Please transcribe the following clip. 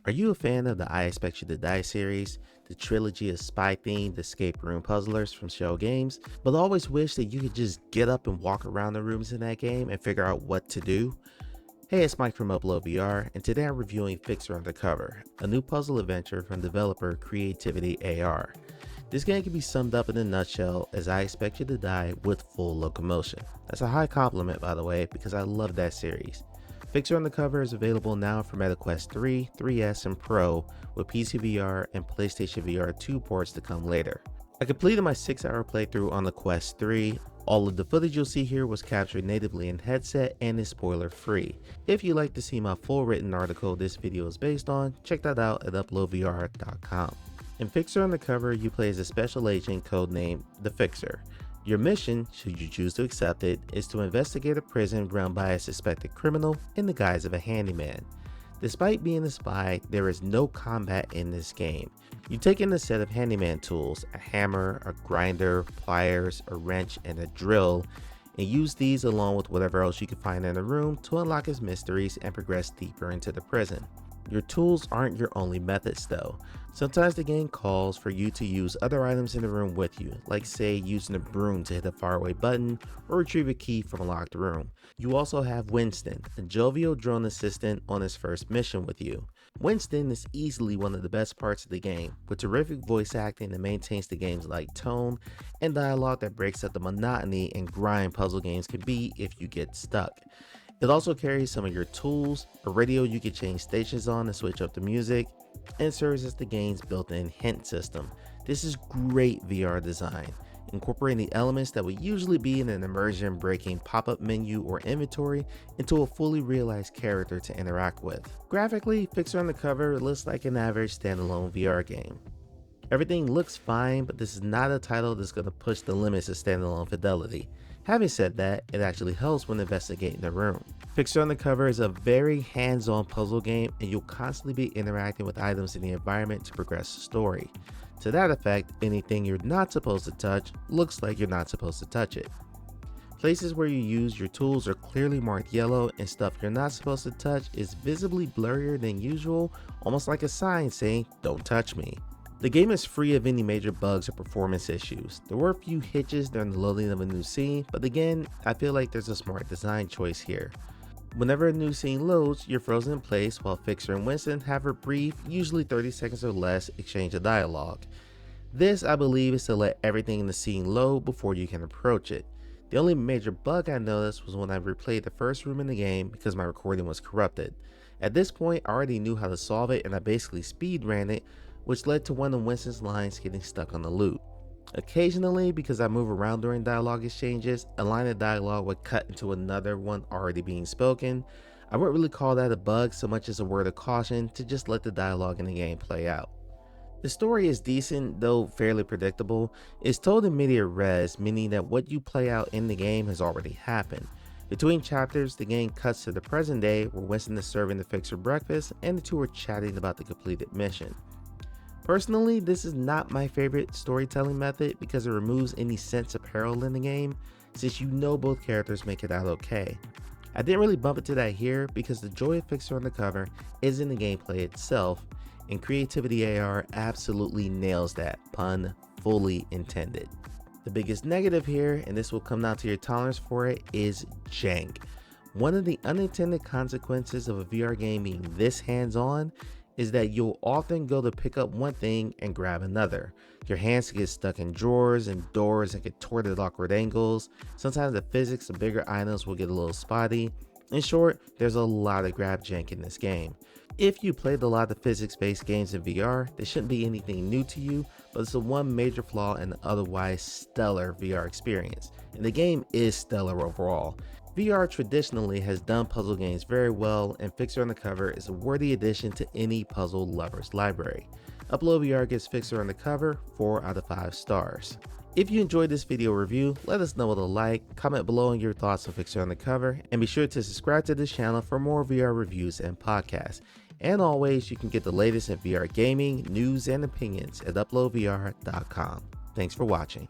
Are you a fan of the I Expect You to Die series, the trilogy of spy-themed escape room puzzlers from Shell Games, but always wish that you could just get up and walk around the rooms in that game and figure out what to do? Hey, it's Mike from UploadVR, and today I'm reviewing Fixer Undercover, a new puzzle adventure from developer Creativity AR. This game can be summed up in a nutshell as I Expect You to Die with full locomotion. That's a high compliment, by the way, because I love that series. Fixer Undercover is available now for Meta Quest 3, 3S, and Pro, with PC VR and PlayStation VR 2 ports to come later. I completed my 6-hour playthrough on the Quest 3. All of the footage you'll see here was captured natively in headset and is spoiler free. If you'd like to see my full written article this video is based on, check that out at UploadVR.com. In Fixer Undercover, you play as a special agent codenamed The Fixer. Your mission, should you choose to accept it, is to investigate a prison run by a suspected criminal in the guise of a handyman. Despite being a spy, there is no combat in this game. You take in a set of handyman tools, a hammer, a grinder, pliers, a wrench, and a drill, and use these along with whatever else you can find in the room to unlock its mysteries and progress deeper into the prison. Your tools aren't your only methods though. Sometimes the game calls for you to use other items in the room with you, like say using a broom to hit a faraway button or retrieve a key from a locked room. You also have Winston, a jovial drone assistant on his first mission with you. Winston is easily one of the best parts of the game, with terrific voice acting that maintains the game's light tone and dialogue that breaks up the monotony and grind puzzle games can be if you get stuck. It also carries some of your tools, a radio you can change stations on to switch up the music, and serves as the game's built-in hint system. This is great VR design, incorporating the elements that would usually be in an immersion breaking pop-up menu or inventory into a fully realized character to interact with. Graphically, Fixer Undercover looks like an average standalone VR game. Everything looks fine, but this is not a title that's going to push the limits of standalone fidelity. Having said that, it actually helps when investigating the room. Fixer Undercover is a very hands-on puzzle game, and you'll constantly be interacting with items in the environment to progress the story. To that effect, anything you're not supposed to touch looks like you're not supposed to touch it. Places where you use your tools are clearly marked yellow, and stuff you're not supposed to touch is visibly blurrier than usual, almost like a sign saying, "Don't touch me." The game is free of any major bugs or performance issues. There were a few hitches during the loading of a new scene, but again, I feel like there's a smart design choice here. Whenever a new scene loads, you're frozen in place while Fixer and Winston have a brief, usually 30 seconds or less, exchange of dialogue. This, I believe, is to let everything in the scene load before you can approach it. The only major bug I noticed was when I replayed the first room in the game because my recording was corrupted. At this point, I already knew how to solve it and I basically speed ran it, which led to one of Winston's lines getting stuck on the loop. Occasionally, because I move around during dialogue exchanges, a line of dialogue would cut into another one already being spoken. I wouldn't really call that a bug so much as a word of caution to just let the dialogue in the game play out. The story is decent, though fairly predictable. It's told in media res, meaning that what you play out in the game has already happened. Between chapters, the game cuts to the present day where Winston is serving the Fixer breakfast and the two are chatting about the completed mission. Personally, this is not my favorite storytelling method because it removes any sense of peril in the game, since you know both characters make it out okay. I didn't really bump into that here because the joy of Fixer Undercover is in the gameplay itself, and Creativity AR absolutely nails that, pun fully intended. The biggest negative here, and this will come down to your tolerance for it, is jank. One of the unintended consequences of a VR game being this hands-on is that you'll often go to pick up one thing and grab another. Your hands get stuck in drawers and doors and contort at awkward angles. Sometimes the physics of bigger items will get a little spotty. In short, there's a lot of grab jank in this game. If you played a lot of physics-based games in VR, this shouldn't be anything new to you, but it's the one major flaw in the otherwise stellar VR experience. And the game is stellar overall. VR traditionally has done puzzle games very well, and Fixer Undercover is a worthy addition to any puzzle lover's library. UploadVR gives Fixer Undercover 4 out of 5 stars. If you enjoyed this video review, let us know with a like, comment below on your thoughts on Fixer Undercover, and be sure to subscribe to this channel for more VR reviews and podcasts. And always, you can get the latest in VR gaming, news, and opinions at UploadVR.com. Thanks for watching.